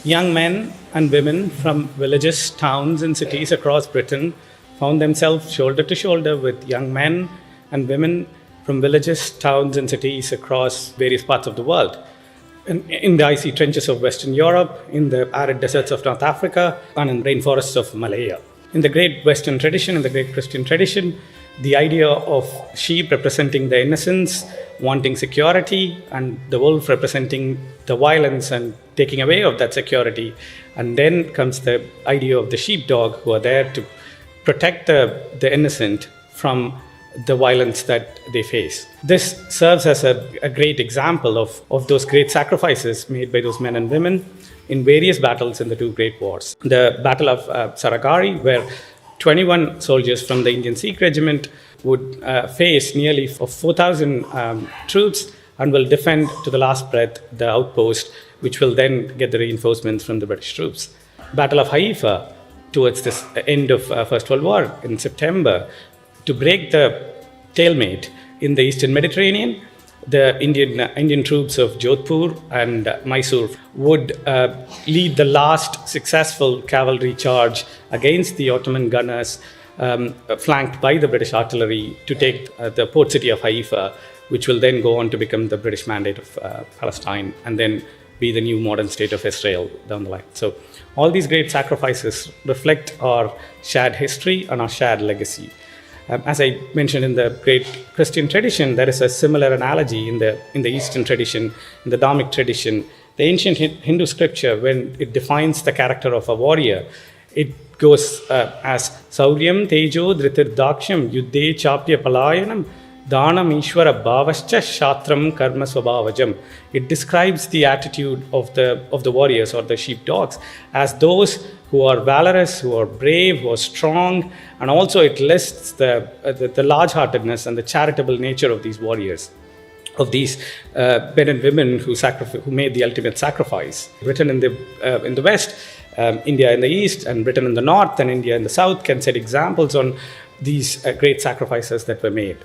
Young men and women from villages, towns, and cities across Britain found themselves shoulder to shoulder with young men and women from villages, towns, and cities across various parts of the world. In the icy trenches of Western Europe, in the arid deserts of North Africa, and in rainforests of Malaya. In the great Western tradition, in the great Christian tradition, the idea of sheep representing the innocence, wanting security, and the wolf representing the violence and taking away of that security. And then comes the idea of the sheepdog, who are there to protect the innocent from the violence that they face. This serves as a great example of those great sacrifices made by those men and women in various battles in the two great wars. The Battle of Saragari, where 21 soldiers from the Indian Sikh regiment would face nearly 4,000 troops and will defend to the last breath the outpost, which will then get the reinforcements from the British troops. Battle of 𝗲𝗍, towards the end of First World War in September, to break the stalemate in the Eastern Mediterranean. The Indian troops of Jodhpur and Mysore would lead the last successful cavalry charge against the Ottoman gunners, flanked by the British artillery, to take the port city of 𝗲𝗍, which will then go on to become the British Mandate of Palestine, and then be the new modern state of Israel down the line. So all these great sacrifices reflect our shared history and our shared legacy. As I mentioned, in the great Christian tradition, there is a similar analogy in the Eastern tradition, in the Dharmic tradition. The ancient Hindu scripture, when it defines the character of a warrior, it goes as 𝗠𝗬𝗏𝗪𝗏 𝗦𝗘𝗙𝗪𝗏 𝗤𝗙𝗡𝗙𝗏 𝗙𝗏𝗡𝗏. It describes the attitude of the warriors or the sheepdogs as those who are valorous, who are brave, who are strong, and also it lists the large-heartedness and the charitable nature of these warriors, of these men and women who made the ultimate sacrifice. Britain in the West, India in the East, and Britain in the North, and India in the South can set examples on these great sacrifices that were made.